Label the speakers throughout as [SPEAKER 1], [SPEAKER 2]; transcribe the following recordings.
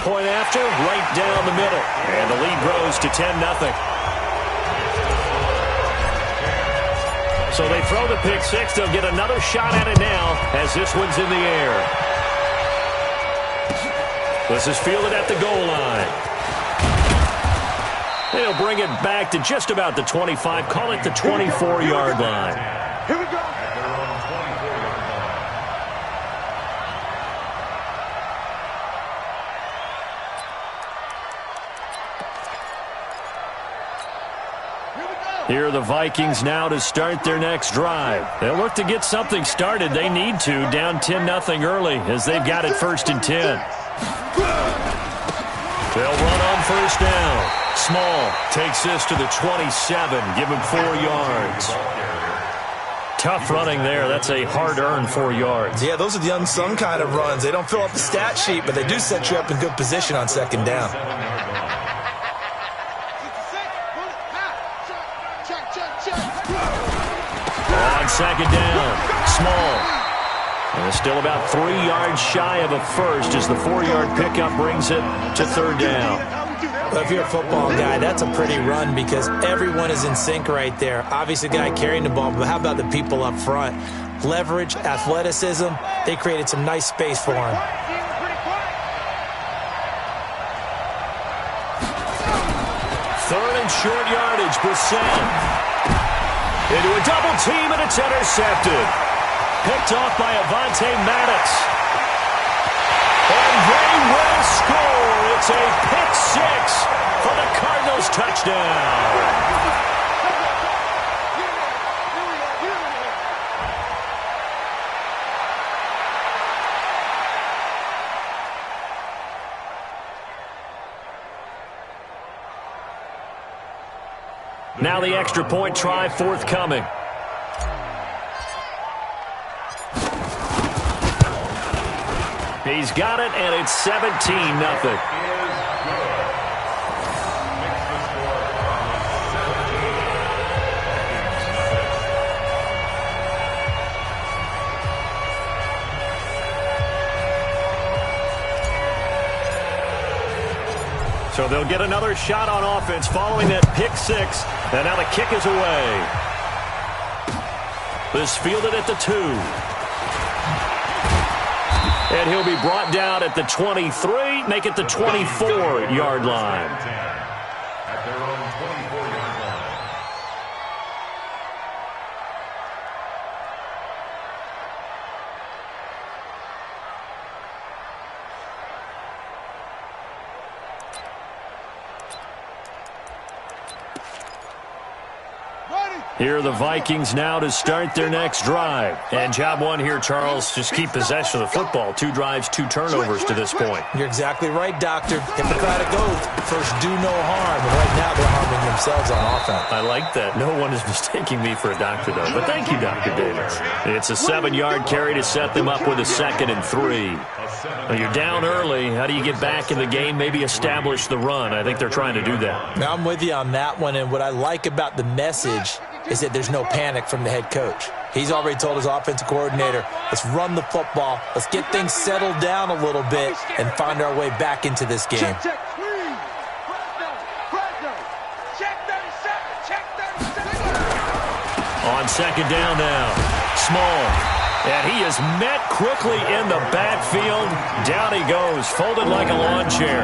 [SPEAKER 1] Point after, right down the middle. And the lead grows to 10-0. So they throw the pick six. They'll get another shot at it now as this one's in the air. This is fielded at the goal line. They'll bring it back to just about the 25. Call it the 24-yard line.
[SPEAKER 2] Here we go.
[SPEAKER 1] Here are the Vikings now to start their next drive. They'll look to get something started. They need to, down 10-0 early as they've got it 1st and 10. They'll run on 1st down. Small takes this to the 27. Give him 4 yards. Tough running there. That's a hard-earned 4 yards.
[SPEAKER 3] Yeah, those are the unsung kind of runs. They don't fill up the stat sheet, but they do set you up in good position on 2nd down.
[SPEAKER 1] On 2nd down, Small. And it's still about 3 yards shy of a first as the 4-yard pickup brings it to 3rd down.
[SPEAKER 3] Well, if you're a football guy, that's a pretty run because everyone is in sync right there. Obviously, the guy carrying the ball, but how about the people up front? Leverage, athleticism, they created some nice space for him.
[SPEAKER 1] 3rd and short yardage, Brissett. Into a double team, and it's intercepted. Picked off by Avonte Maddox. And they will score. It's a pick six for the Cardinals touchdown. Now the extra point try forthcoming. He's got it, and it's 17-0. So they'll get another shot on offense following that pick six. And now the kick is away. This fielded at the 2. And he'll be brought down at the 23, make it the 24-yard line.
[SPEAKER 4] At their own 24-yard line.
[SPEAKER 1] Here are the Vikings now to start their next drive. And job one here, Charles, just keep possession of the football. 2 drives, 2 turnovers to this point.
[SPEAKER 3] You're exactly right, Doctor. Hippocratic oath. First, do no harm. And right now, they're harming themselves on offense.
[SPEAKER 1] I like that. No one is mistaking me for a doctor, though. But thank you, Dr. Davis. It's a 7-yard carry to set them up with a 2nd and 3. Well, you're down early. How do you get back in the game? Maybe establish the run. I think they're trying to do that.
[SPEAKER 3] Now, I'm with you on that one. And what I like about the message is that there's no panic from the head coach. He's already told his offensive coordinator, let's run the football, let's get things settled down a little bit, and find our way back into this game.
[SPEAKER 2] On
[SPEAKER 1] 2nd down now, Small. And he is met quickly in the backfield. Down he goes, folded like a lawn chair.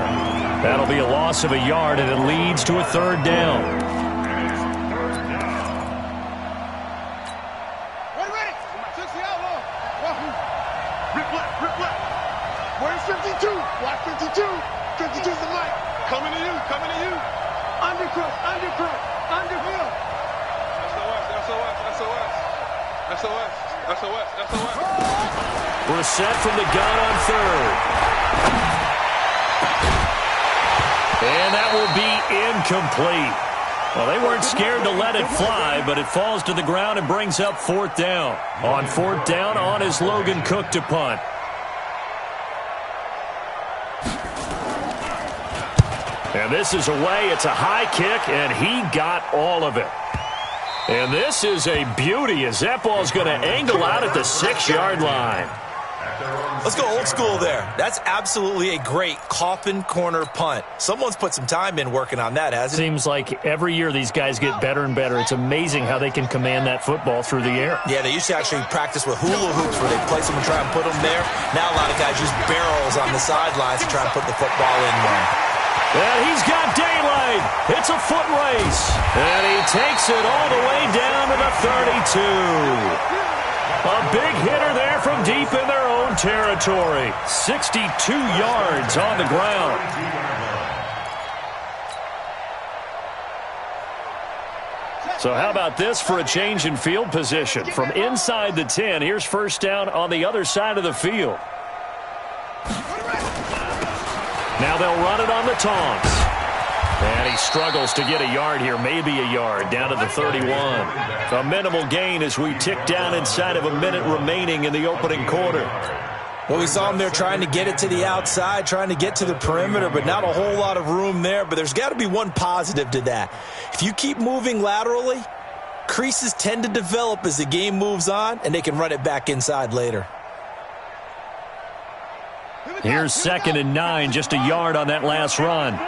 [SPEAKER 1] That'll be a loss of a yard, and it leads to a 3rd down.
[SPEAKER 2] Where's 52? Watch 52. 52's the mic. Coming to you. Undercross. Underhill. SOS.
[SPEAKER 1] Brissett from the gun on 3rd. And that will be incomplete. Well, they weren't scared to let it fly, but it falls to the ground and brings up 4th down. On 4th down, on is Logan Cook to punt. And this is away. It's a high kick, and he got all of it. And this is a beauty as that ball's going to angle out at the 6-yard line.
[SPEAKER 3] Let's go old school there. That's absolutely a great coffin corner punt. Someone's put some time in working on that, hasn't it?
[SPEAKER 1] Seems like every year these guys get better and better. It's amazing how they can command that football through the air.
[SPEAKER 3] Yeah, they used to actually practice with hula hoops where they place them and try and put them there. Now a lot of guys use barrels on the sidelines to try and put the football in one.
[SPEAKER 1] And he's got daylight. It's a foot race. And he takes it all the way down to the 32. A big hitter there from deep in their own territory. 62 yards on the ground. So how about this for a change in field position? From inside the 10, here's first down on the other side of the field. Now they'll run it on the taunts. And he struggles to get a yard here, maybe a yard, down to the 31. A minimal gain as we tick down inside of a minute remaining in the opening quarter.
[SPEAKER 3] Well, we saw him there trying to get it to the outside, trying to get to the perimeter, but not a whole lot of room there. But there's got to be one positive to that. If you keep moving laterally, creases tend to develop as the game moves on, and they can run it back inside later.
[SPEAKER 1] Here's 2nd and 9, just a yard on that last run.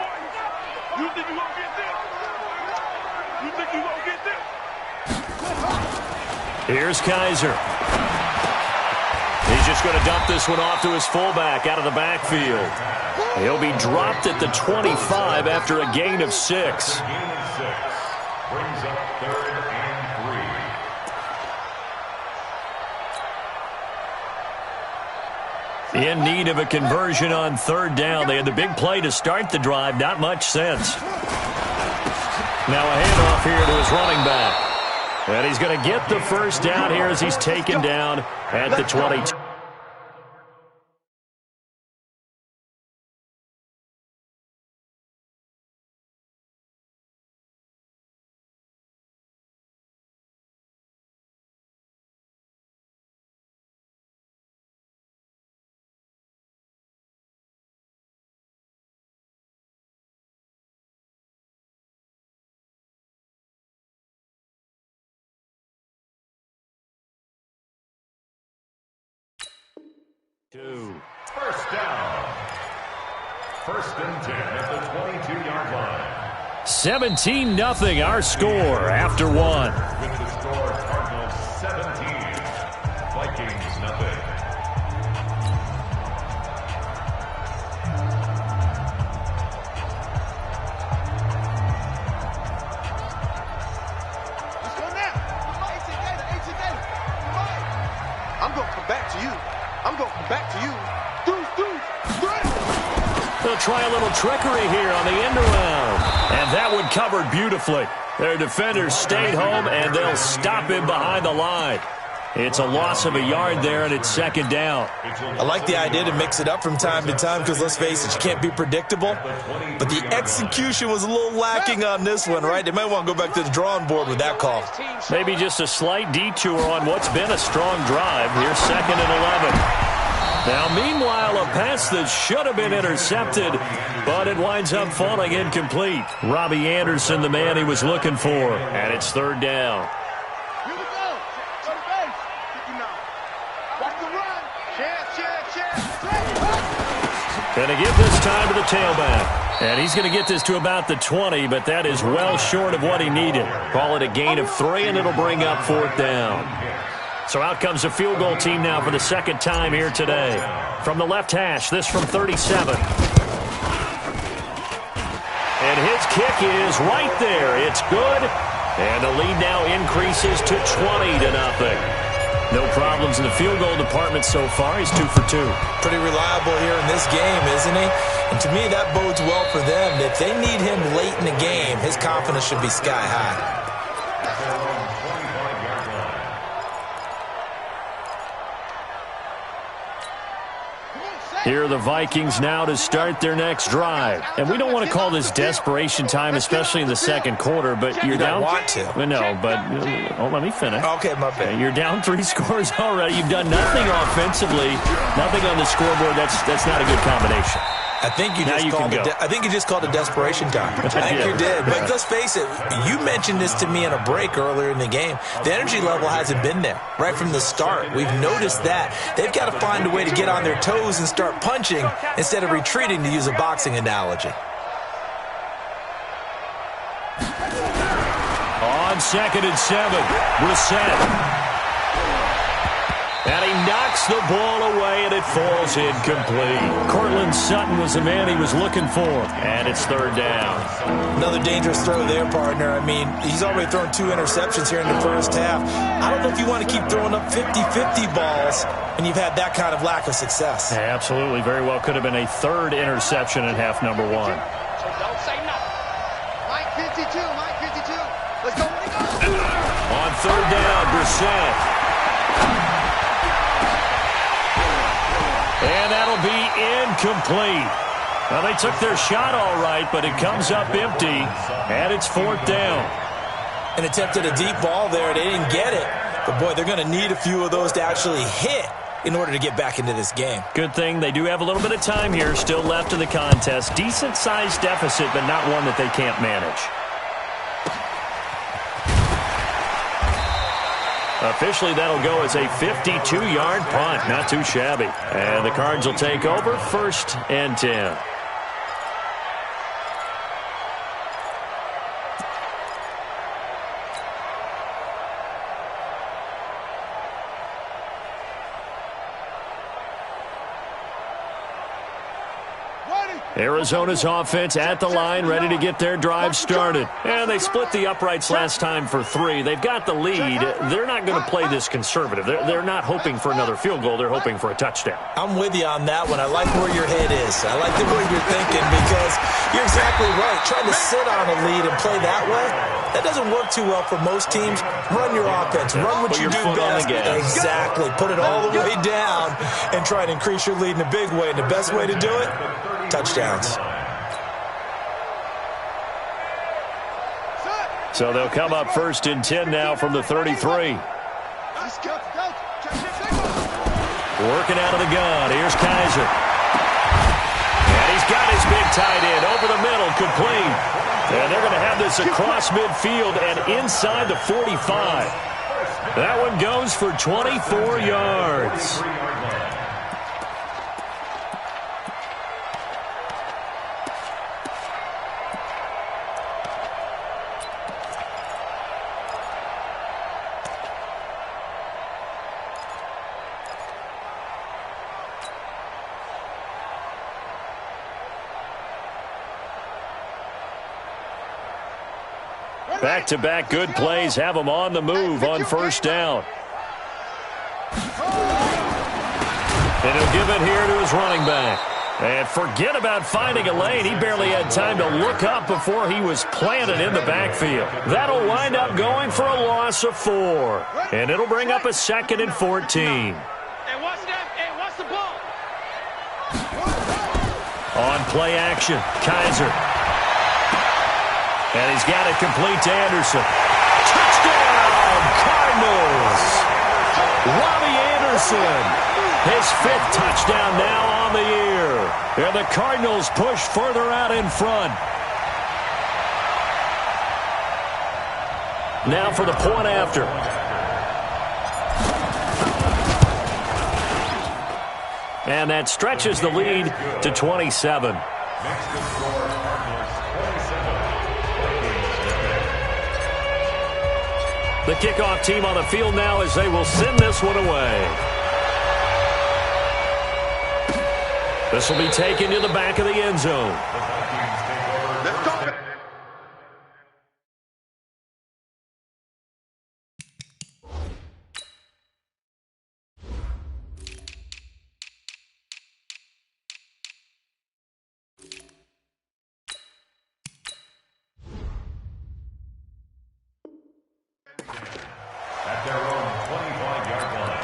[SPEAKER 2] You think you gonna get this? You think you gonna get this?
[SPEAKER 1] Here's Kaiser. He's just going to dump this one off to his fullback out of the backfield. He'll be dropped at the 25 after a gain of 6.
[SPEAKER 4] Brings up 3rd and 3.
[SPEAKER 1] In need of a conversion on 3rd down. They had the big play to start the drive. Not much sense. Now a handoff here to his running back. And he's going to get the first down here as he's taken down at the 22.
[SPEAKER 4] First down. 1st and 10 at the 22-yard line.
[SPEAKER 1] 17-0 our score after 1.
[SPEAKER 4] With the score, Cardinals 17, Vikings nothing.
[SPEAKER 2] Let's go now. I'm going to come back to you. I'm going to come back to you.
[SPEAKER 1] They'll try a little trickery here on the end around. And that one covered beautifully. Their defenders stayed home, and they'll stop him behind the line. It's a loss of a yard there, and it's 2nd down.
[SPEAKER 3] I like the idea to mix it up from time to time because, let's face it, you can't be predictable. But the execution was a little lacking on this one, right? They might want to go back to the drawing board with that call.
[SPEAKER 1] Maybe just a slight detour on what's been a strong drive. Here's 2nd and 11. Now, meanwhile, a pass that should have been intercepted, but it winds up falling incomplete. Robbie Anderson, the man he was looking for, and it's 3rd down.
[SPEAKER 2] Here we go. To the base. Watch the run.
[SPEAKER 1] Going to give this time to the tailback. And he's going to get this to about the 20, but that is well short of what he needed. Call it a gain of 3, and it'll bring up 4th down. So out comes the field goal team now for the 2nd time here today. From the left hash, this from 37. And his kick is right there. It's good. And the lead now increases to 20-0. No problems in the field goal department so far. He's 2 for 2.
[SPEAKER 3] Pretty reliable here in this game, isn't he? And to me, that bodes well for them. If they need him late in the game, his confidence should be sky high.
[SPEAKER 1] Here are the Vikings now to start their next drive. And we don't want to call this desperation time, especially in the 2nd quarter, but you're down.
[SPEAKER 3] You don't want to.
[SPEAKER 1] No, but let me finish.
[SPEAKER 3] Okay, my bad.
[SPEAKER 1] You're down 3 scores already. You've done nothing offensively, nothing on the scoreboard. That's not a good combination.
[SPEAKER 3] I think you
[SPEAKER 1] Now
[SPEAKER 3] just
[SPEAKER 1] you
[SPEAKER 3] called
[SPEAKER 1] can go.
[SPEAKER 3] I think you just called a desperation time. I think you did. But let's face it, you mentioned this to me in a break earlier in the game. The energy level hasn't been there right from the start. We've noticed that. They've got to find a way to get on their toes and start punching instead of retreating, to use a boxing analogy.
[SPEAKER 1] On 2nd and 7, Brissett. And he knocks the ball away, and it falls incomplete. Cortland Sutton was the man he was looking for, and it's 3rd down.
[SPEAKER 3] Another dangerous throw there, partner. I mean, he's already thrown 2 interceptions here in the first half. I don't know if you want to keep throwing up 50-50 balls when you've had that kind of lack of success.
[SPEAKER 1] Yeah, absolutely. Very well could have been a 3rd interception in half number 1.
[SPEAKER 2] So don't say nothing. Mike 52, Mike 52. Let's go.
[SPEAKER 1] On 3rd down, Brissett. And that'll be incomplete. Well, they took their shot all right, but it comes up empty, and it's 4th down.
[SPEAKER 3] And attempted a deep ball there. They didn't get it. But, boy, they're going to need a few of those to actually hit in order to get back into this game.
[SPEAKER 1] Good thing they do have a little bit of time here still left in the contest. Decent-sized deficit, but not one that they can't manage. Officially, that'll go as a 52-yard punt. Not too shabby. And the Cards will take over 1st and 10. Arizona's offense at the line, ready to get their drive started. And they split the uprights last time for 3. They've got the lead. They're not going to play this conservative. They're not hoping for another field goal. They're hoping for a touchdown.
[SPEAKER 3] I'm with you on that one. I like where your head is. I like the way you're thinking, because you're exactly right. Trying to sit on a lead and play that way, that doesn't work too well for most teams. Run your offense. Run what you do best. Exactly. Put it all the way down and try to increase your lead in a big way. And the best way to do it, touchdowns.
[SPEAKER 1] So they'll come up 1st and 10 now from the 33. Working out of the gun. Here's Kaiser. And he's got his big tight end over the middle, complete. And they're going to have this across midfield and inside the 45. That one goes for 24 yards. Back-to-back good plays have them on the move on 1st down. And he'll give it here to his running back. And forget about finding a lane. He barely had time to look up before he was planted in the backfield. That'll wind up going for a loss of 4. And it'll bring up a 2nd and 14.
[SPEAKER 2] Hey, watch that. Hey, watch the ball.
[SPEAKER 1] On play action, Kaiser. And he's got it complete to Anderson. Touchdown, Cardinals! Robbie Anderson, his 5th touchdown now on the year. And the Cardinals push further out in front. Now for the point after. And that stretches the lead to 27. The kickoff team on the field now as they will send this one away. This will be taken to the back of the end zone.
[SPEAKER 4] At their own 25-yard line.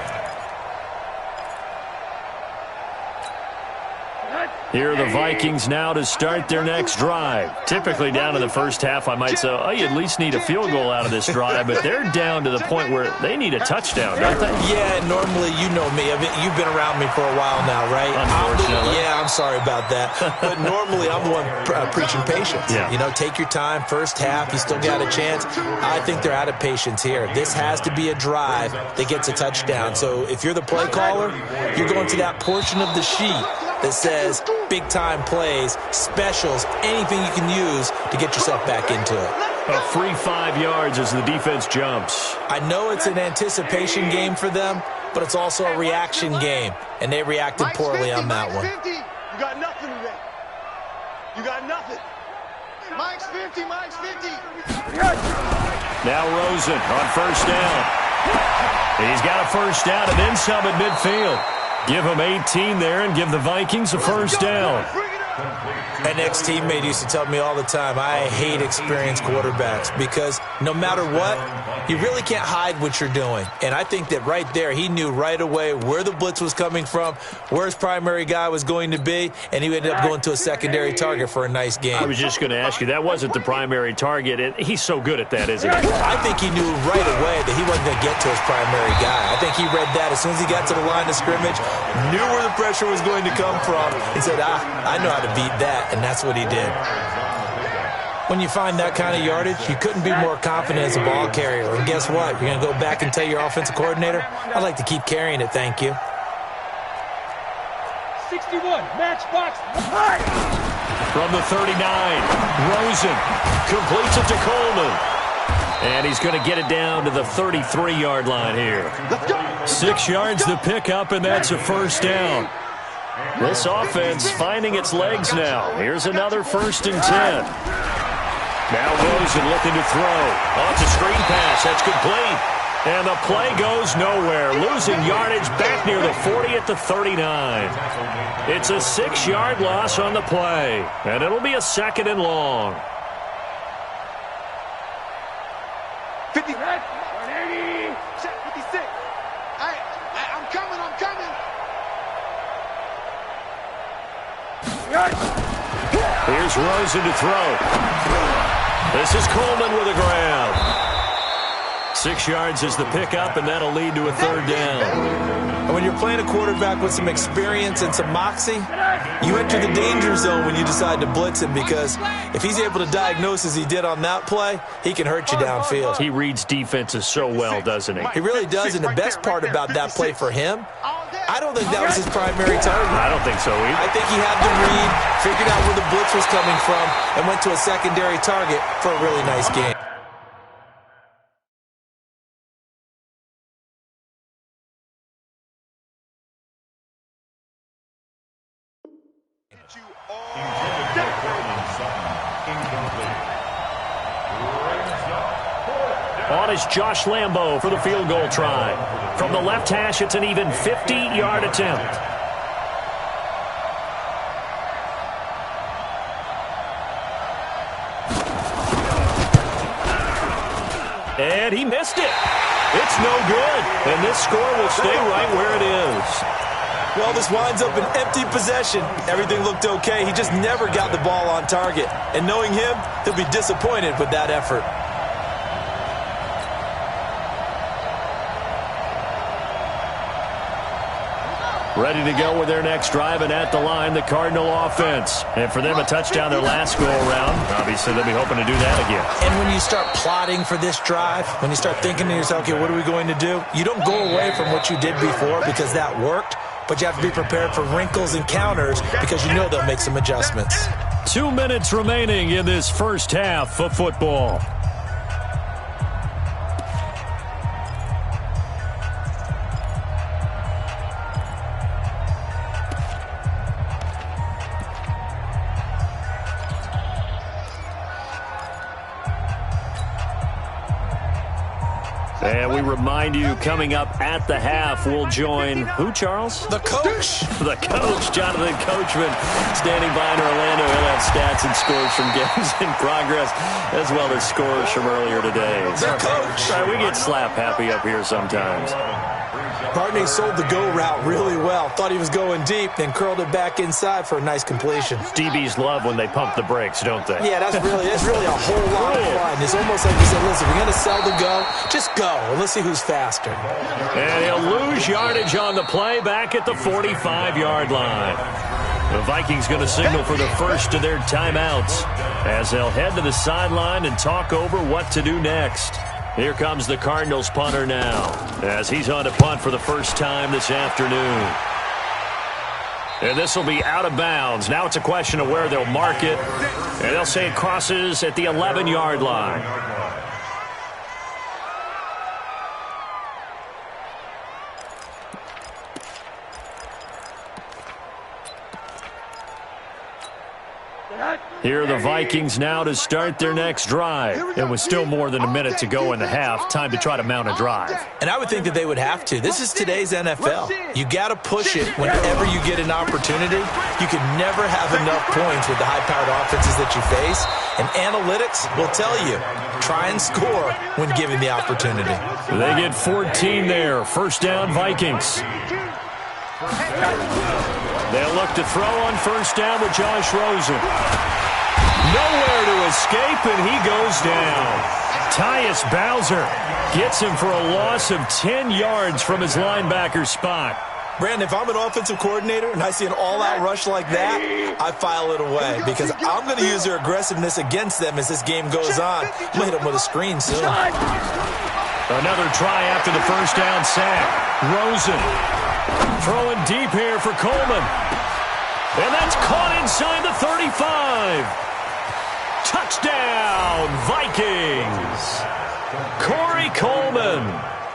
[SPEAKER 1] Here are the Vikings now to start their next drive. Typically down in the first half, I might say, oh, you at least need a field goal out of this drive, but they're down to the point where they need a touchdown, don't they?
[SPEAKER 3] Yeah, normally, you know me. You've been around me for a while now, right?
[SPEAKER 1] Unfortunately.
[SPEAKER 3] I'm sorry about that. But normally, I'm the one preaching patience.
[SPEAKER 1] Yeah.
[SPEAKER 3] You know, take your time. First half, you still got a chance. I think they're out of patience here. This has to be a drive that gets a touchdown. So if you're the play caller, you're going to that portion of the sheet that says big-time plays, specials, anything you can use to get yourself back into it.
[SPEAKER 1] A free 5 yards as the defense jumps.
[SPEAKER 3] I know it's an anticipation game for them, but it's also a reaction game, and they reacted poorly on that one.
[SPEAKER 2] You got nothing today. You got nothing. Mike's 50, Mike's 50.
[SPEAKER 1] Now Rosen on first down. He's got a first down and then some at midfield. Give him 18 there and give the Vikings a first down.
[SPEAKER 3] An ex-teammate used to tell me all the time, I hate experienced quarterbacks because no matter what, you really can't hide what you're doing. And I think that right there, he knew right away where the blitz was coming from, where his primary guy was going to be, and he ended up going to a secondary target for a nice game.
[SPEAKER 1] I was just going to ask you, that wasn't the primary target. And he's so good at that, isn't he?
[SPEAKER 3] I think he knew right away that he wasn't going to get to his primary guy. I think he read that as soon as he got to the line of scrimmage, knew where the pressure was going to come from, and said, I know how to beat that, and that's what he did. When you find that kind of yardage, you couldn't be more confident as a ball carrier. And guess what? You're going to go back and tell your offensive coordinator, I'd like to keep carrying it, thank you.
[SPEAKER 2] 61, matchbox.
[SPEAKER 1] From the 39, Rosen completes it to Coleman. And he's going to get it down to the 33-yard line here. 6 yards the pickup, and that's a first down. This offense finding its legs now. Here's another 1st and 10. Now Rosen looking to throw. Oh, it's a screen pass. That's complete. And the play goes nowhere. Losing yardage back near the 40 at the 39. It's a 6-yard loss on the play. And it'll be a 2nd and long.
[SPEAKER 2] 50, 180, 56. I'm coming.
[SPEAKER 1] Here's Rosen to throw. This is Coleman with a grab. 6 yards is the pickup, and that'll lead to a 3rd down.
[SPEAKER 3] And when you're playing a quarterback with some experience and some moxie, you enter the danger zone when you decide to blitz him, because if he's able to diagnose as he did on that play, he can hurt you downfield.
[SPEAKER 1] He reads defenses so well, doesn't he?
[SPEAKER 3] He really does, and the best part about that play for him, I don't think that was his primary target.
[SPEAKER 1] I don't think so either.
[SPEAKER 3] I think he had the read, figured out where the blitz was coming from, and went to a secondary target for a really nice game.
[SPEAKER 1] On is Josh Lambo for the field goal try. From the left hash, it's an even 50-yard attempt. And he missed it. It's no good. And this score will stay right where it is.
[SPEAKER 3] Well, this winds up an empty possession. Everything looked okay. He just never got the ball on target. And knowing him, he'll be disappointed with that effort.
[SPEAKER 1] Ready to go with their next drive, and at the line, the Cardinal offense. And for them, a touchdown their last go-around. Obviously, they'll be hoping to do that again.
[SPEAKER 3] And when you start plotting for this drive, when you start thinking to yourself, okay, what are we going to do? You don't go away from what you did before because that worked, but you have to be prepared for wrinkles and counters because you know they'll make some adjustments.
[SPEAKER 1] 2 minutes remaining in this first half of football. And we remind you, coming up at the half, we'll join who, Charles?
[SPEAKER 3] The coach.
[SPEAKER 1] The coach, Jonathan Coachman, standing by in Orlando. He'll have stats and scores from games in progress, as well as scores from earlier today.
[SPEAKER 3] The coach.
[SPEAKER 1] We get slap happy up here sometimes.
[SPEAKER 3] Barney sold the go route really well. Thought he was going deep, then curled it back inside for a nice completion.
[SPEAKER 1] DBs love when they pump the brakes, don't they?
[SPEAKER 3] Yeah, that's really a whole lot of fun. It's almost like you said, listen, if you're going to sell the go, just go, and let's see who's faster.
[SPEAKER 1] And he'll lose yardage on the play back at the 45-yard line. The Vikings going to signal for the first of their timeouts as they'll head to the sideline and talk over what to do next. Here comes the Cardinals punter now as he's on to punt for the first time this afternoon. And this will be out of bounds. Now it's a question of where they'll mark it. And they'll say it crosses at the 11-yard line. Here are the Vikings now to start their next drive. It was still more than a minute to go in the half. Time to try to mount a drive.
[SPEAKER 3] And I would think that they would have to. This is today's NFL. You got to push it whenever you get an opportunity. You can never have enough points with the high-powered offenses that you face. And analytics will tell you, try and score when given the opportunity.
[SPEAKER 1] They get 14 there. First down, Vikings. They'll look to throw on first down with Josh Rosen. Nowhere to escape, and he goes down. Tyus Bowser gets him for a loss of 10 yards from his linebacker spot.
[SPEAKER 3] Brandon, if I'm an offensive coordinator and I see an all-out rush like that, I file it away because I'm going to use their aggressiveness against them as this game goes on. I'm going to hit them with a screen soon.
[SPEAKER 1] Another try after the first down sack. Rosen throwing deep here for Coleman. And that's caught inside the 35. Touchdown, Vikings. Corey Coleman,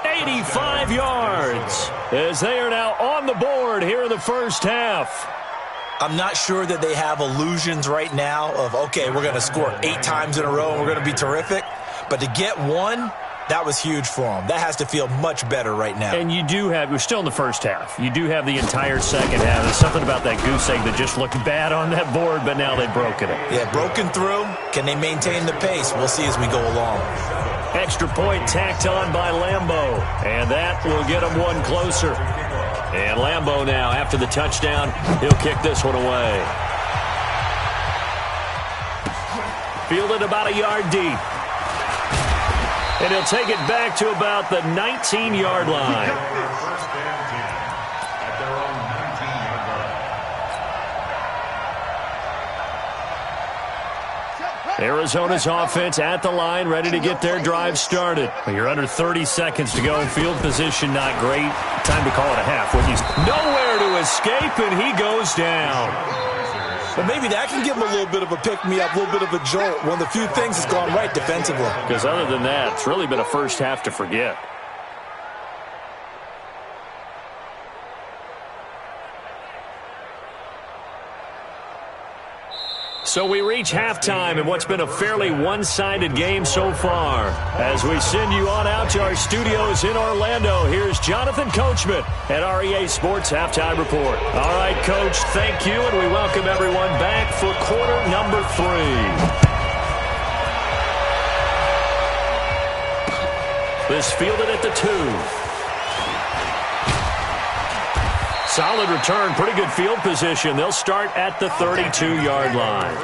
[SPEAKER 1] 85 yards, as they are now on the board here in the first half.
[SPEAKER 3] I'm not sure that they have illusions right now of, okay, we're going to score 8 times in a row and we're going to be terrific. But to get one, that was huge for them. That has to feel much better right now.
[SPEAKER 1] And you do have, we're still in the first half. You do have the entire second half. There's something about that goose egg that just looked bad on that board, but now they've broken it.
[SPEAKER 3] Yeah, broken through. Can they maintain the pace? We'll see as we go along.
[SPEAKER 1] Extra point tacked on by Lambeau. And that will get them one closer. And Lambeau now, after the touchdown, he'll kick this one away. Fielded about a yard deep. And he'll take it back to about the 19-yard line. Arizona's offense at the line, ready to get their drive started. You're under 30 seconds to go. Field position not great. Time to call it a half. Nowhere to escape, and he goes down.
[SPEAKER 3] Well, maybe that can give him a little bit of a pick-me-up, a little bit of a jolt. One of the few things that's gone right defensively.
[SPEAKER 1] Because other than that, it's really been a first half to forget. So we reach halftime in what's been a fairly one-sided game so far. As we send you on out to our studios in Orlando, here's Jonathan Coachman at REA Sports Halftime Report. All right, Coach, thank you, and we welcome everyone back for quarter number 3. This fielded at the 2. Solid return, pretty good field position. They'll start at the 32-yard line.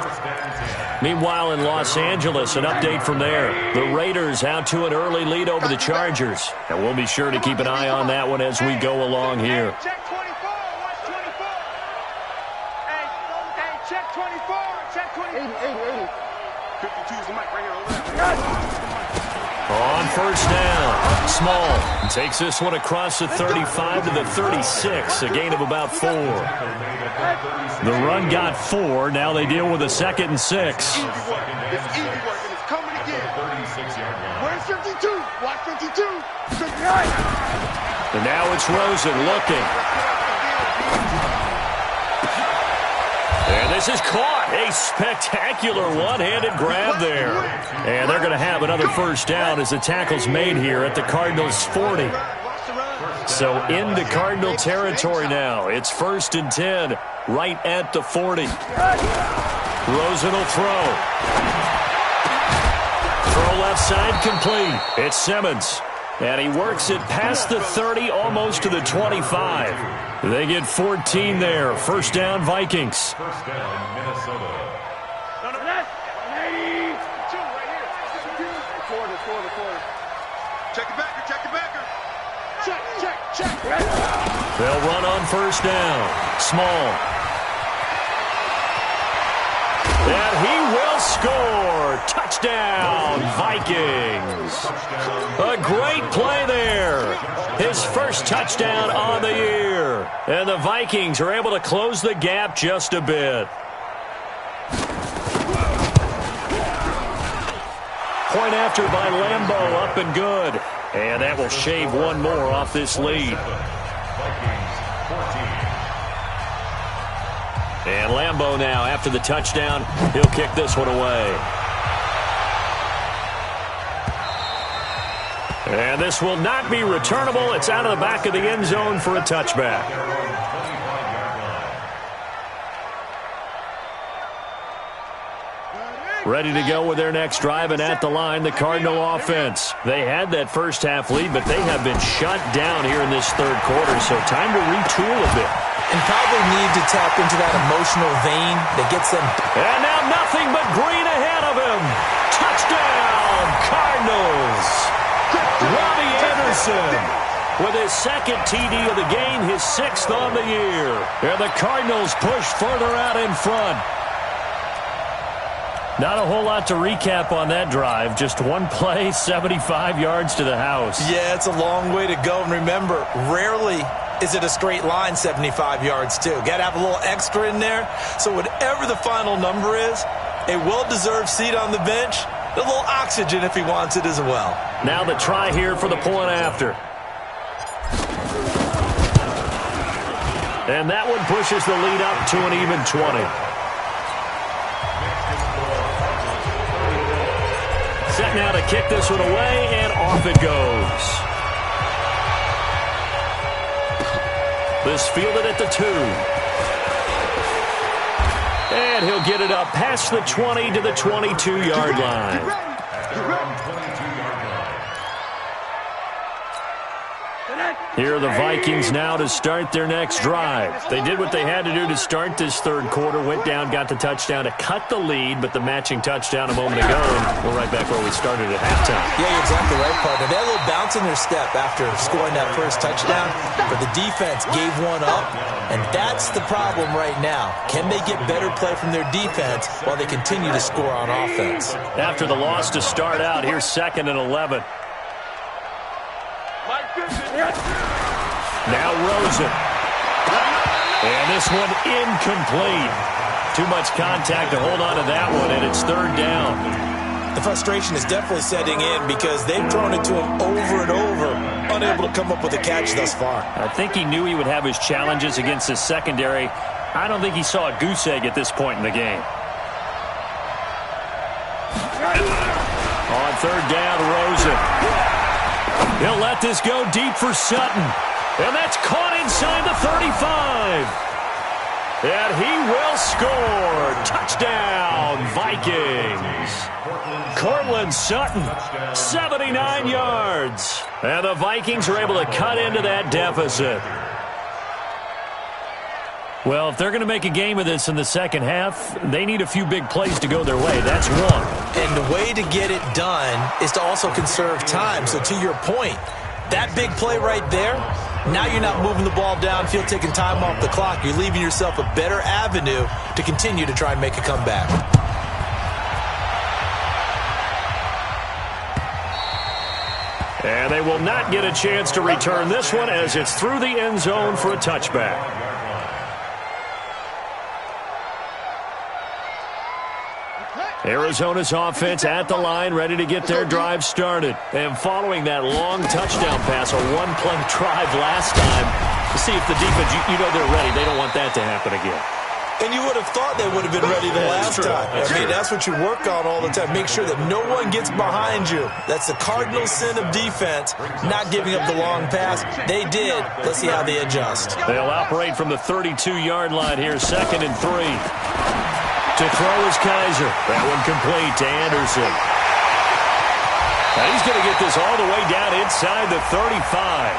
[SPEAKER 1] Meanwhile, in Los Angeles, an update from there. The Raiders out to an early lead over the Chargers. And we'll be sure to keep an eye on that one as we go along here.
[SPEAKER 2] Check 24. Watch 24. Hey, check 24. Check 24. 80. 52 is the mic right here. Over there.
[SPEAKER 1] On first down, Small takes this one across the 35 to the 36, a gain of about 4. The run got 4. Now they deal with a 2nd and 6.
[SPEAKER 2] It's easy work, and it's coming again. Where's 52? Watch 52.
[SPEAKER 1] And now it's Rosen looking. And this is caught. A spectacular one-handed grab there. And they're going to have another first down as the tackle's made here at the Cardinals' 40. So into Cardinal territory now. It's 1st and 10 right at the 40. Rosen will throw. Throw left side complete. It's Simmons. And he works it past the 30, almost to the 25. They get 14 there. First down, Vikings.
[SPEAKER 4] First down, Minnesota.
[SPEAKER 2] Check it backer, check it backer. Check.
[SPEAKER 1] They'll run on first down. Small. And he will score. Touchdown, Vikings. A great play there. His first touchdown on the year. And the Vikings are able to close the gap just a bit. Point after by Lambeau, up and good. And that will shave one more off this lead. And Lambeau now, after the touchdown, he'll kick this one away. And this will not be returnable. It's out of the back of the end zone for a touchback. Ready to go with their next drive, and at the line, the Cardinal offense. They had that first half lead, but they have been shut down here in this third quarter, so time to retool a bit.
[SPEAKER 3] And probably need to tap into that emotional vein that gets them.
[SPEAKER 1] And now nothing but green ahead of him. Touchdown, Cardinals. Robbie Anderson with his second TD of the game, his sixth on the year. And the Cardinals push further out in front. Not a whole lot to recap on that drive. Just one play, 75 yards to the house.
[SPEAKER 3] Yeah, it's a long way to go. And remember, rarely is it a straight line 75 yards, too. Got to have a little extra in there. So whatever the final number is, a well-deserved seat on the bench, a little oxygen if he wants it as well.
[SPEAKER 1] Now the try here for the point after. And that one pushes the lead up to an even 20. Set now to kick this one away, and off it goes. This fielded at the 2. And he'll get it up past the 20 to the 22-yard line. Here are the Vikings now to start their next drive. They did what they had to do to start this third quarter. Went down, got the touchdown to cut the lead, but the matching touchdown a moment ago. And we're right back where we started at halftime.
[SPEAKER 3] Yeah, you're exactly right, partner. They had a little bounce in their step after scoring that first touchdown, but the defense gave one up, and that's the problem right now. Can they get better play from their defense while they continue to score on offense?
[SPEAKER 1] After the loss to start out, here's 2nd and 11. Now Rosen. And this one incomplete. Too much contact to hold on to that one, and it's third down.
[SPEAKER 3] The frustration is definitely setting in because they've thrown it to him over and over, unable to come up with a catch thus far.
[SPEAKER 1] I think he knew he would have his challenges against his secondary. I don't think he saw a goose egg at this point in the game. On third down, Rosen. He'll let this go deep for Sutton. And that's caught inside the 35. And he will score. Touchdown, Vikings. Cortland Sutton, 79 yards. And the Vikings are able to cut into that deficit. Well, if they're going to make a game of this in the second half, they need a few big plays to go their way. That's one.
[SPEAKER 3] And the way to get it done is to also conserve time. So to your point, that big play right there, now you're not moving the ball downfield, taking time off the clock. You're leaving yourself a better avenue to continue to try and make a comeback.
[SPEAKER 1] And they will not get a chance to return this one as it's through the end zone for a touchback. Arizona's offense at the line, ready to get their drive started. And following that long touchdown pass, a one-play drive last time, to see if the defense, you know they're ready. They don't want that to happen again.
[SPEAKER 3] And you would have thought they would have been ready the last time. I mean, that's what you work on all the time. Make sure that no one gets behind you. That's the cardinal sin of defense, not giving up the long pass. They did. Let's see how they adjust.
[SPEAKER 1] They'll operate from the 32-yard line here, 2nd and 3. To throw is Kaiser. That one complete to Anderson. And he's going to get this all the way down inside the 35.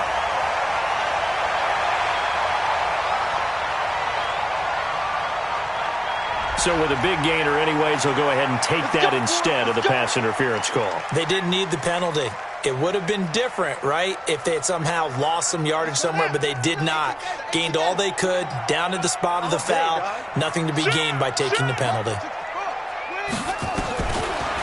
[SPEAKER 1] So with a big gainer anyways, he'll go ahead and take that instead of the pass interference call.
[SPEAKER 3] They didn't need the penalty. It would have been different, right, if they had somehow lost some yardage somewhere, but they did not. Gained all they could, down to the spot of the foul. Nothing to be gained by taking the penalty.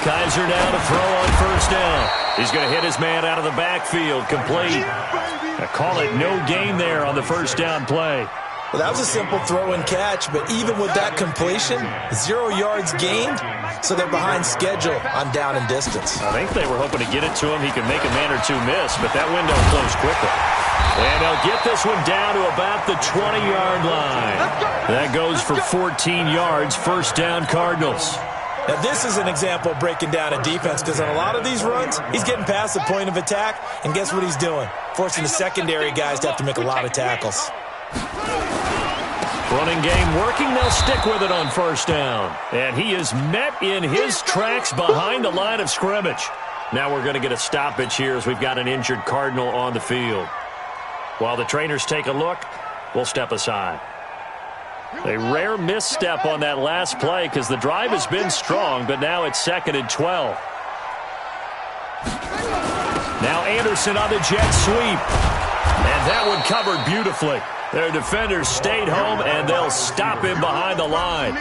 [SPEAKER 1] Kaiser now to throw on first down. He's going to hit his man out of the backfield, complete. I call it no gain there on the first down play.
[SPEAKER 3] Well, that was a simple throw and catch, but even with that completion, 0 yards gained, so they're behind schedule on down and distance.
[SPEAKER 1] I think they were hoping to get it to him. He could make a man or two miss, but that window closed quickly. And they'll get this one down to about the 20-yard line. That goes for 14 yards, first down Cardinals.
[SPEAKER 3] Now, this is an example of breaking down a defense, because on a lot of these runs, he's getting past the point of attack, and guess what he's doing? Forcing the secondary guys to have to make a lot of tackles.
[SPEAKER 1] Running game working. They'll stick with it on first down. And he is met in his tracks behind the line of scrimmage. Now we're going to get a stoppage here as we've got an injured Cardinal on the field. While the trainers take a look, we'll step aside. A rare misstep on that last play because the drive has been strong, but now it's 2nd and 12. Now Anderson on the jet sweep. And that one covered beautifully. Their defenders stayed home, and they'll stop him behind the line.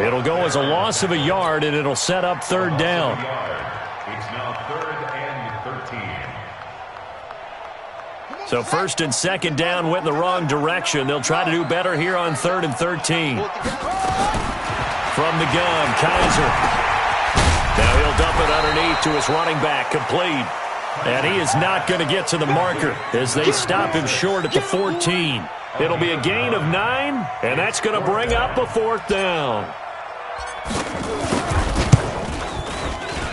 [SPEAKER 1] It'll go as a loss of a yard, and it'll set up third down.
[SPEAKER 4] It's now 3rd and 13.
[SPEAKER 1] So 1st and 2nd down went in the wrong direction. They'll try to do better here on 3rd and 13. From the gun, Kaiser. Now he'll dump it underneath to his running back, complete. And he is not going to get to the marker as they stop him short at the 14. It'll be a gain of 9, and that's going to bring up a 4th down.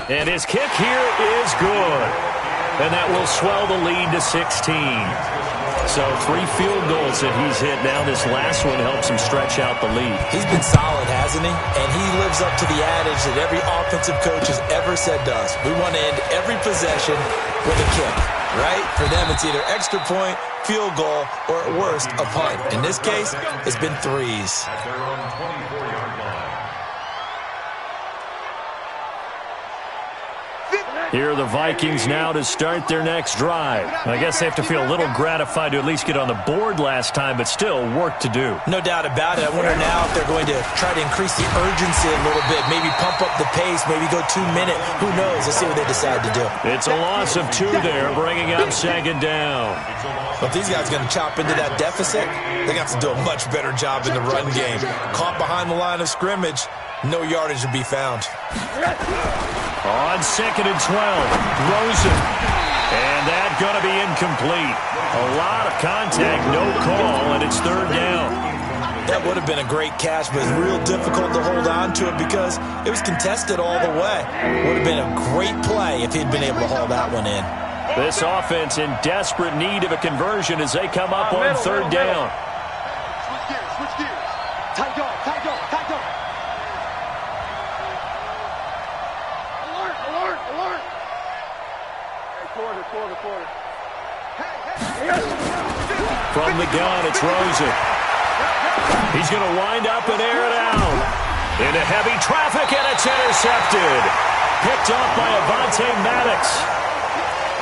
[SPEAKER 1] And his kick here is good. And that will swell the lead to 16. So 3 field goals that he's hit now. This last one helps him stretch out the lead.
[SPEAKER 3] He's been solid, hasn't he? And he lives up to the adage that every offensive coach has ever said to us. We want to end every possession with a kick, right? For them, it's either extra point, field goal, or at worst, a punt. In this case, it's been 3s.
[SPEAKER 4] At their own 24-yard line.
[SPEAKER 1] Here are the Vikings now to start their next drive. I guess they have to feel a little gratified to at least get on the board last time, but still work to do.
[SPEAKER 3] No doubt about it. I wonder now if they're going to try to increase the urgency a little bit, maybe pump up the pace, maybe go 2-minute. Who knows? Let's see what they decide to do.
[SPEAKER 1] It's a loss of 2 there, bringing up 2nd down.
[SPEAKER 3] But if these guys are going to chop into that deficit, they got to do a much better job in the run game. Caught behind the line of scrimmage, no yardage to be found.
[SPEAKER 1] On 2nd and 12, Rosen. And that's going to be incomplete. A lot of contact, no call, and it's 3rd down.
[SPEAKER 3] That would have been a great catch, but it's real difficult to hold on to it because it was contested all the way. Would have been a great play if he'd been able to haul that one in.
[SPEAKER 1] This offense in desperate need of a conversion as they come up on 3rd down.
[SPEAKER 2] Switch gears, switch gears. Tight dog, tight dog, tight dog. Alert, alert, alert. Hey, quarter.
[SPEAKER 1] From the gun, it's Rosen. He's going to wind up and air it out. Into heavy traffic, and it's intercepted. Picked off by Avonte Maddox.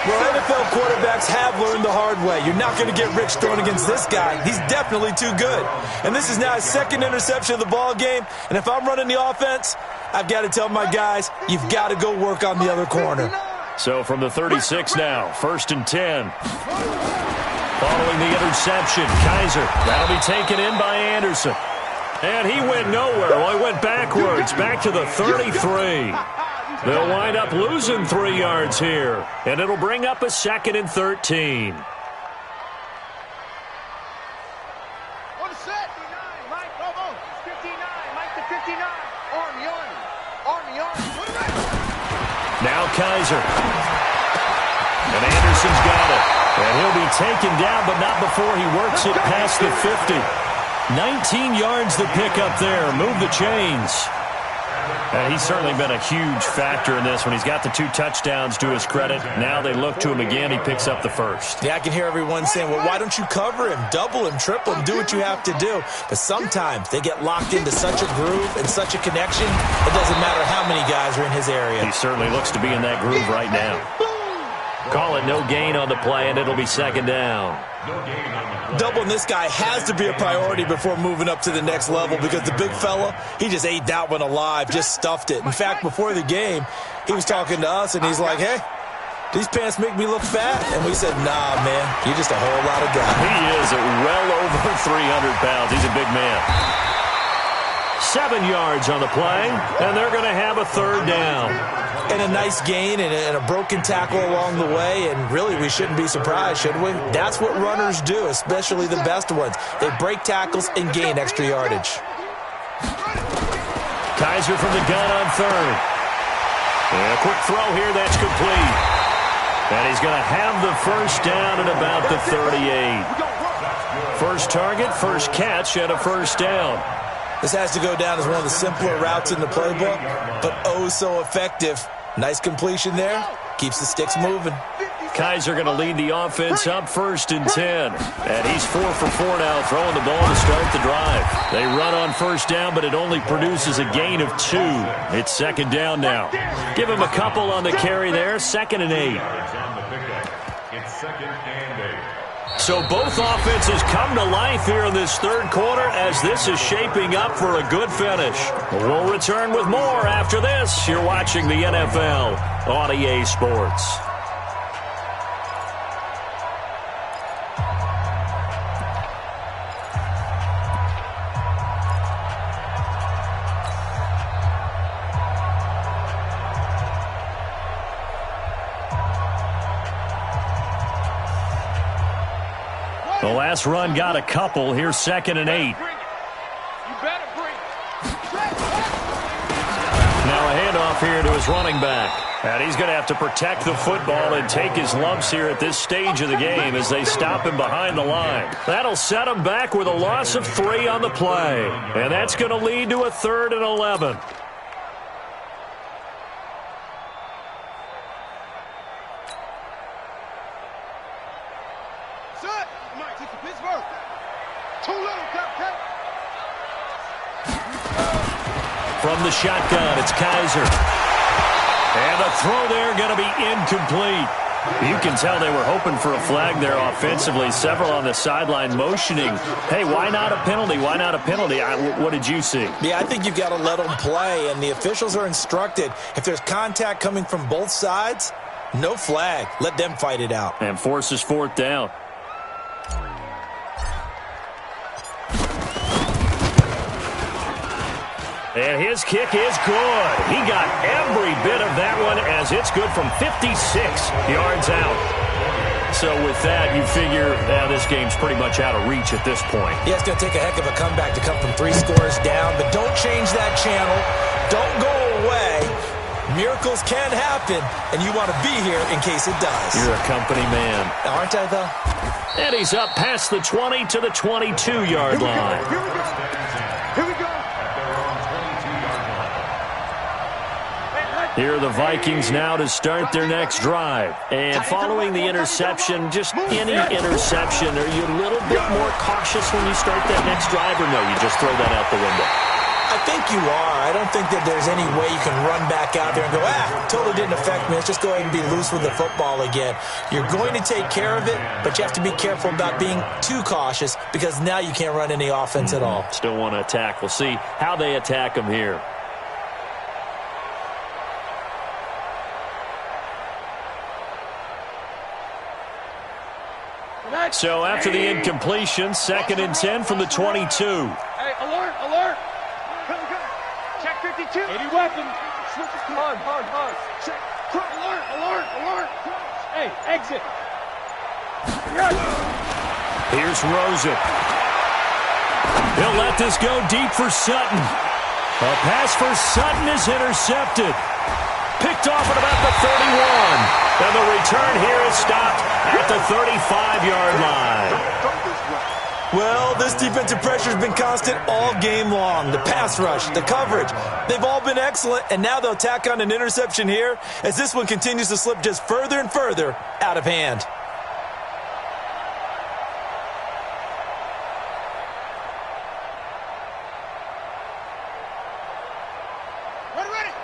[SPEAKER 3] Well, NFL quarterbacks have learned the hard way. You're not going to get rich throwing against this guy. He's definitely too good. And this is now his 2nd interception of the ball game. And if I'm running the offense, I've got to tell my guys, you've got to go work on the other corner.
[SPEAKER 1] So from the 36 now, 1st and 10. Following the interception, Kaiser. That'll be taken in by Anderson. And he went nowhere. Well, he went backwards, back to the 33. They'll wind up losing 3 yards here. And it'll bring up a 2nd and 13.
[SPEAKER 2] On the set. 59, Mike, Bobo. 59, Mike to 59. Army. Put it right.
[SPEAKER 1] Now Kaiser. And Anderson's got it. And he'll be taken down, but not before he works it past the 50. 19 yards to pick up there. Move the chains. And he's certainly been a huge factor in this. When he's got the 2 touchdowns to his credit, now they look to him again. He picks up the first.
[SPEAKER 3] Yeah, I can hear everyone saying, well, why don't you cover him? Double him, triple him, do what you have to do. But sometimes they get locked into such a groove and such a connection, it doesn't matter how many guys are in his area.
[SPEAKER 1] He certainly looks to be in that groove right now. Call it no gain on the play, and it'll be second down.
[SPEAKER 3] Doubling this guy has to be a priority before moving up to the next level, because the big fella, he just ate that one alive, just stuffed it. In fact, before the game, he was talking to us, and he's like, hey, these pants make me look fat. And we said, nah, man, you're just a whole lot of guy.
[SPEAKER 1] He is well over 300 pounds. He's a big man. 7 yards on the play, and they're going to have a third down.
[SPEAKER 3] And a nice gain and a broken tackle along the way, and really we shouldn't be surprised, should we? That's what runners do, especially the best ones. They break tackles and gain extra yardage.
[SPEAKER 1] Kaiser from the gun on third. And a quick throw here, that's complete. And he's going to have the first down at about the 38. First target, first catch, and a first down.
[SPEAKER 3] This has to go down as one of the simpler routes in the playbook, but oh so effective. Nice completion there. Keeps the sticks moving.
[SPEAKER 1] Kaiser going to lead the offense up 1st and 10. And he's 4 for 4 now, throwing the ball to start the drive. They run on first down, but it only produces a gain of 2. It's second down now. Give him a couple on the carry there. 2nd and 8.
[SPEAKER 4] It's 2nd and 8.
[SPEAKER 1] So both offenses come to life here in this third quarter as this is shaping up for a good finish. We'll return with more after this. You're watching the NFL on EA Sports. The last run got a couple. Here's 2nd and 8. Now a handoff here to his running back. And he's going to have to protect the football and take his lumps here at this stage of the game as they stop him behind the line. That'll set him back with a loss of 3 on the play. And that's going to lead to a 3rd and 11. From the shotgun, it's Kaiser. And the throw there going to be incomplete. You can tell they were hoping for a flag there offensively. Several on the sideline motioning, hey, why not a penalty? Why not a penalty? What did you see?
[SPEAKER 3] Yeah, I think you've got to let them play, and the officials are instructed. If there's contact coming from both sides, no flag. Let them fight it out.
[SPEAKER 1] And forces 4th down. And his kick is good. He got every bit of that one as it's good from 56 yards out. So with that, you figure this game's pretty much out of reach at this point.
[SPEAKER 3] Yeah, it's going to take a heck of a comeback to come from 3 scores down, but don't change that channel. Don't go away. Miracles can happen, and you want to be here in case it does.
[SPEAKER 1] You're a company man.
[SPEAKER 3] Aren't I, though?
[SPEAKER 1] And he's up past the 20 to the 22-yard line.
[SPEAKER 2] Here we go.
[SPEAKER 1] Here are the Vikings now to start their next drive. And following the interception, just any interception, are you a little bit more cautious when you start that next drive, or no, you just throw that out the window?
[SPEAKER 3] I think you are. I don't think that there's any way you can run back out there and go, totally didn't affect me. Let's just go ahead and be loose with the football again. You're going to take care of it, but you have to be careful about being too cautious because now you can't run any offense at all.
[SPEAKER 1] Still want to attack. We'll see how they attack them here. So after the incompletion, 2nd and 10 from the 22.
[SPEAKER 2] Hey, alert, alert. Check 52. 80 weapons. Hard. Check. Alert, alert, alert. Hey, exit.
[SPEAKER 1] Here's Rosen. He'll let this go deep for Sutton. A pass for Sutton is intercepted. Picked off at about the 31. And the return here is stopped at the 35-yard line.
[SPEAKER 3] Well, this defensive pressure has been constant all game long. The pass rush, the coverage, they've all been excellent, and now they'll tack on an interception here as this one continues to slip just further and further out of hand.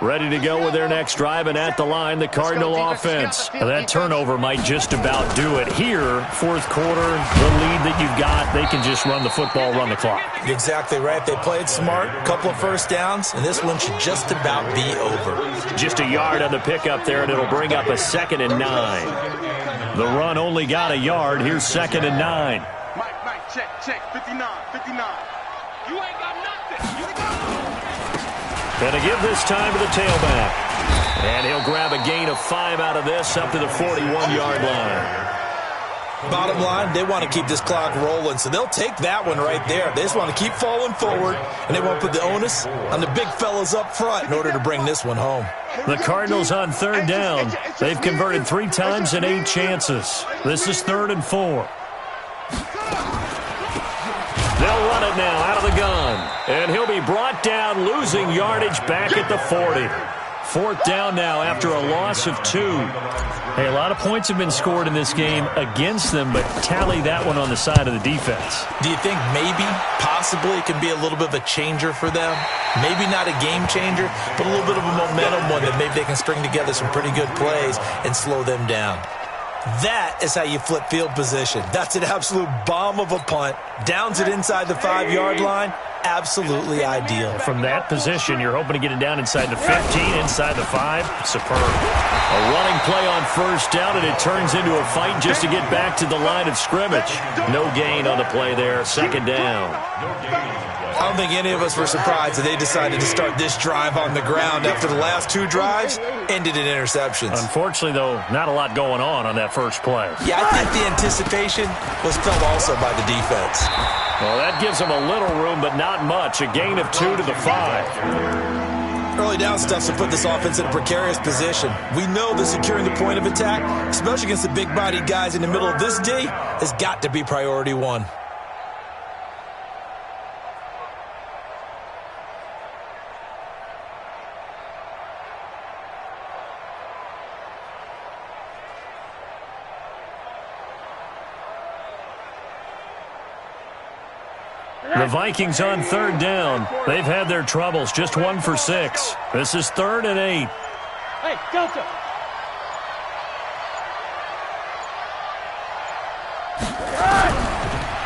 [SPEAKER 1] Ready to go with their next drive, and at the line, the Cardinal offense. That turnover might just about do it. Here, fourth quarter, the lead that you've got, they can just run the football, run the clock.
[SPEAKER 3] Exactly right. They played smart, couple of first downs, and this one should just about be over.
[SPEAKER 1] Just a yard on the pickup there, and it'll bring up a 2nd and 9. The run only got a yard. Here's 2nd and 9.
[SPEAKER 2] Mike, check, 59. You ain't got nothing. You
[SPEAKER 1] And to give this time to the tailback. And he'll grab a gain of 5 out of this up to the 41-yard line.
[SPEAKER 3] Bottom line, they want to keep this clock rolling, so they'll take that one right there. They just want to keep falling forward, and they want to put the onus on the big fellas up front in order to bring this one home.
[SPEAKER 1] The Cardinals on 3rd down. They've converted 3 times in 8 chances. This is 3rd and 4. They'll run it now out of the gun. And he'll be brought down, losing yardage back at the 40. 4th down now after a loss of 2. Hey, a lot of points have been scored in this game against them, but tally that one on the side of the defense.
[SPEAKER 3] Do you think maybe, possibly, it can be a little bit of a changer for them? Maybe not a game changer, but a little bit of a momentum one that maybe they can string together some pretty good plays and slow them down. That is how you flip field position. That's an absolute bomb of a punt. Downs it inside the 5-yard line. Absolutely ideal.
[SPEAKER 1] From that position, you're hoping to get it down inside the 15, inside the 5. Superb. A running play on 1st down, and it turns into a fight just to get back to the line of scrimmage. No gain on the play there. 2nd down.
[SPEAKER 3] I don't think any of us were surprised that they decided to start this drive on the ground after the last 2 drives ended in interceptions.
[SPEAKER 1] Unfortunately, though, not a lot going on that first play.
[SPEAKER 3] Yeah, I think the anticipation was felt also by the defense.
[SPEAKER 1] Well, that gives them a little room, but not much. A gain of 2 to the 5.
[SPEAKER 3] Early down stuff to put this offense in a precarious position. We know that securing the point of attack, especially against the big-bodied guys in the middle of this D, has got to be priority 1.
[SPEAKER 1] The Vikings on 3rd down. They've had their troubles, just 1 for 6. This is 3rd and 8.
[SPEAKER 2] Hey, Delta.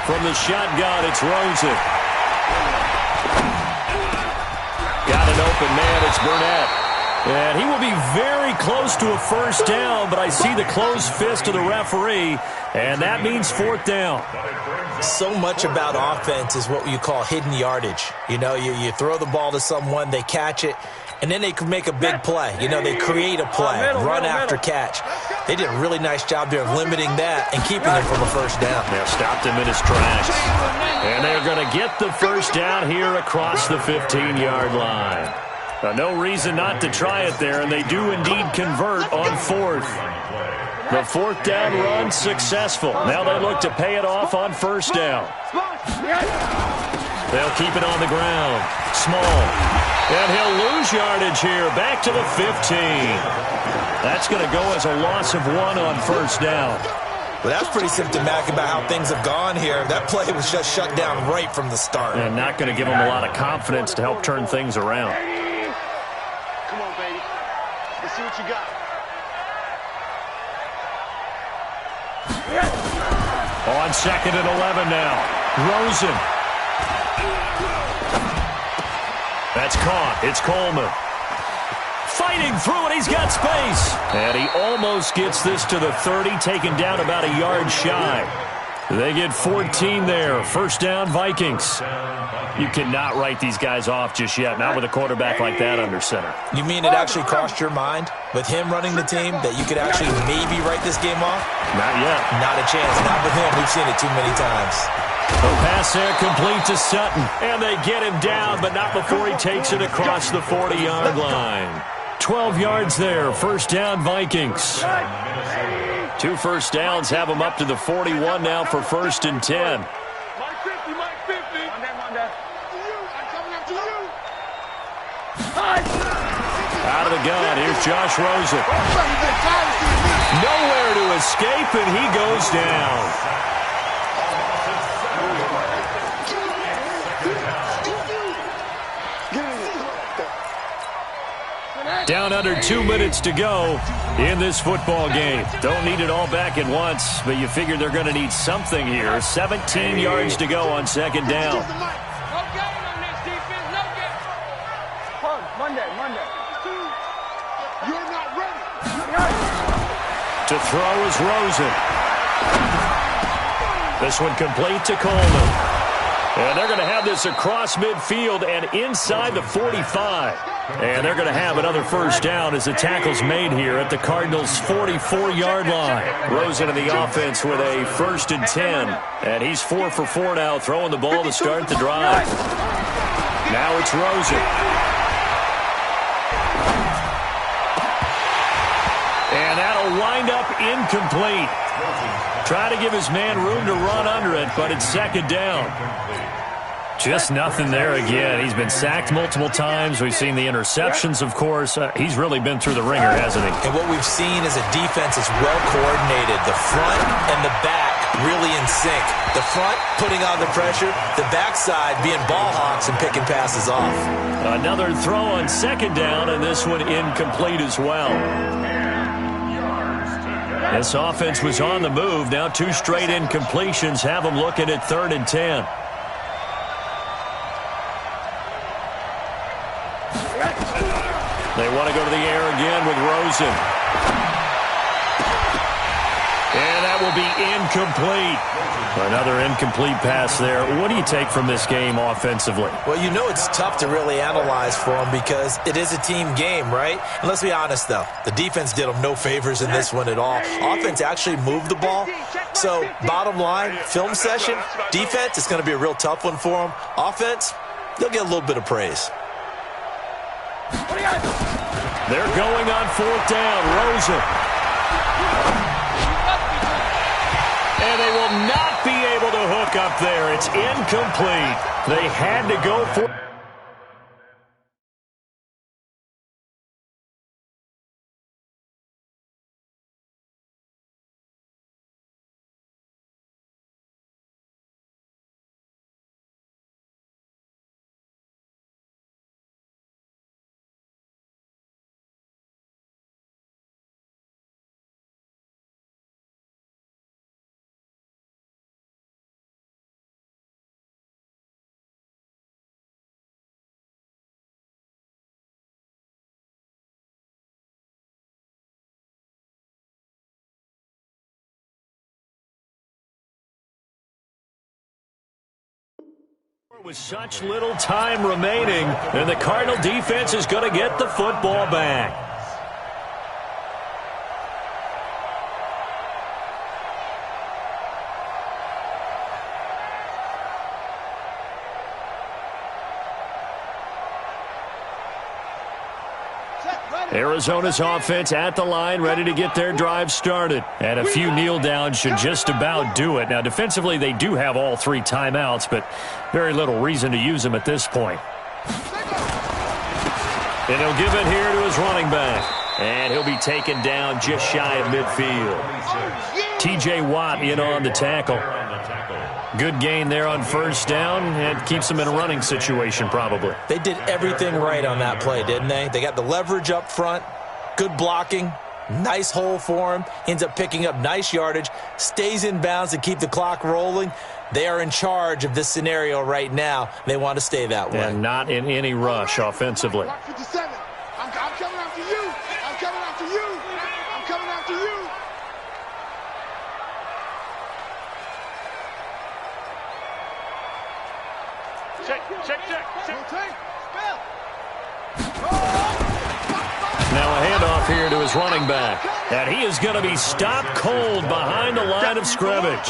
[SPEAKER 1] From the shotgun, it's Rosen. Got an open man, it's Burnett. And he will be very close to a 1st down, but I see the closed fist of the referee, and that means 4th down.
[SPEAKER 3] So much about offense is what you call hidden yardage. You know, you throw the ball to someone, they catch it, and then they can make a big play. You know, they create a play, run after catch. They did a really nice job there of limiting that and keeping him from a 1st down.
[SPEAKER 1] They stopped him in his tracks. And they're going to get the 1st down here across the 15-yard line. No reason not to try it there, and they do indeed convert on 4th. The 4th down run successful. Now they look to pay it off on 1st down. They'll keep it on the ground. Small. And he'll lose yardage here. Back to the 15. That's going to go as a loss of 1 on 1st down.
[SPEAKER 3] Well, that's pretty symptomatic about how things have gone here. That play was just shut down right from the start.
[SPEAKER 1] And not going to give them a lot of confidence to help turn things around.
[SPEAKER 2] Come on, baby. Let's see what you got.
[SPEAKER 1] On 2nd and 11 now. Rosen. That's caught. It's Coleman. Fighting through it. He's got space. And he almost gets this to the 30, taken down about a yard shy. They get 14 there. 1st down, Vikings. You cannot write these guys off just yet, not with a quarterback like that under center.
[SPEAKER 3] You mean it actually crossed your mind with him running the team that you could actually maybe write this game off?
[SPEAKER 1] Not yet.
[SPEAKER 3] Not a chance. Not with him. We've seen it too many times.
[SPEAKER 1] The pass there complete to Sutton. And they get him down, but not before he takes it across the 40-yard line. 12 yards there. 1st down, Vikings. 2 first downs have them up to the 41 now for 1st and 10. out of the gun. Here's Josh Rosen. Nowhere to escape, and he goes down. Down under 2 minutes to go in this football game. Don't need it all back at once, but you figure they're going to need something here. 17 yards to go on second down.
[SPEAKER 2] You're not ready.
[SPEAKER 1] To throw is Rosen. This one complete to Coleman. And they're going to have this across midfield and inside the 45. And they're going to have another first down as the tackle's made here at the Cardinals' 44-yard line. Rosen in the offense with a 1st and 10. And he's 4 for 4 now, throwing the ball to start the drive. Now it's Rosen. And that'll wind up incomplete. Try to give his man room to run under it, but it's second down. Just nothing there again. He's been sacked multiple times. We've seen the interceptions, of course. He's really been through the ringer, hasn't he?
[SPEAKER 3] And what we've seen is a defense is well coordinated. The front and the back really in sync. The front putting on the pressure, the backside being ball hawks and picking passes off.
[SPEAKER 1] Another throw on second down, and this one incomplete as well. This offense was on the move. Now 2 straight incompletions have them looking at 3rd and 10. They want to go to the air again with Rosen. And that will be incomplete. Another incomplete pass there. What do you take from this game offensively?
[SPEAKER 3] Well, you know it's tough to really analyze for them because it is a team game, right? And let's be honest, though. The defense did them no favors in this one at all. Offense actually moved the ball. So, bottom line, film session, defense, it's going to be a real tough one for them. Offense, they'll get a little bit of praise.
[SPEAKER 1] They're going on 4th down. Rosen. And they will not be able to hook up there. It's incomplete. They had to go for it. With such little time remaining, and the Cardinal defense is going to get the football back. Arizona's offense at the line, ready to get their drive started. And a few kneel downs should just about do it. Now, defensively, they do have all 3 timeouts, but very little reason to use them at this point. And he'll give it here to his running back. And he'll be taken down just shy of midfield. T.J. Watt in on the tackle. Good gain there on first down, and keeps them in a running situation probably.
[SPEAKER 3] They did everything right on that play, didn't they? They got the leverage up front, good blocking, nice hole for him, ends up picking up nice yardage, stays in bounds to keep the clock rolling. They are in charge of this scenario right now. They want to stay that way.
[SPEAKER 1] And not in any rush offensively.
[SPEAKER 2] I'm coming after you. I'm coming after you. I'm coming after you. Check.
[SPEAKER 1] Now a handoff here to his running back. And he is going to be stopped cold behind the line of scrimmage.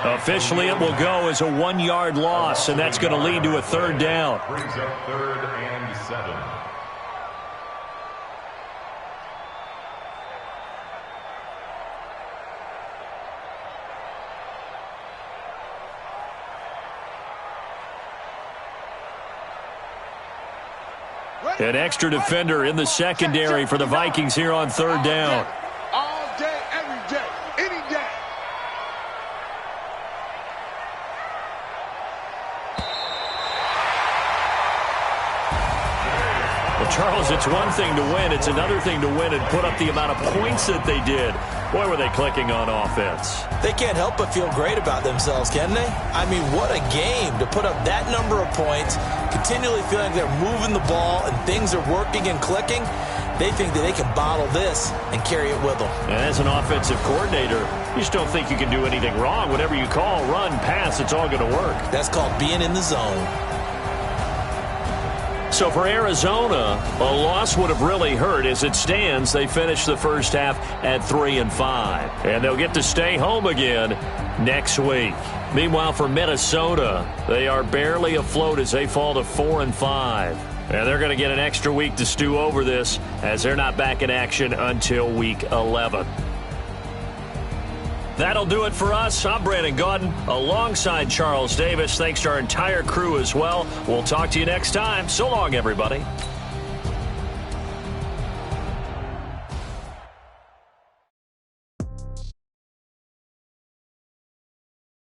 [SPEAKER 1] Officially, it will go as a 1-yard loss, and that's going to lead to a 3rd down.
[SPEAKER 4] Brings up 3rd and 7.
[SPEAKER 1] An extra defender in the secondary for the Vikings here on third down.
[SPEAKER 2] All day, every day, any day.
[SPEAKER 1] Well, Charles, it's one thing to win. It's another thing to win and put up the amount of points that they did. Boy, were they clicking on offense.
[SPEAKER 3] They can't help but feel great about themselves, can they? I mean, what a game to put up that number of points, continually feeling like they're moving the ball and things are working and clicking. They think that they can bottle this and carry it with them.
[SPEAKER 1] And as an offensive coordinator, you just don't think you can do anything wrong. Whatever you call, run, pass, it's all going to work.
[SPEAKER 3] That's called being in the zone.
[SPEAKER 1] So for Arizona, a loss would have really hurt. As it stands, they finished the first half at 3-5. And they'll get to stay home again next week. Meanwhile, for Minnesota, they are barely afloat as they fall to 4-5. And they're going to get an extra week to stew over this as they're not back in action until week 11. That'll do it for us. I'm Brandon Gaudin alongside Charles Davis. Thanks to our entire crew as well. We'll talk to you next time. So long, everybody.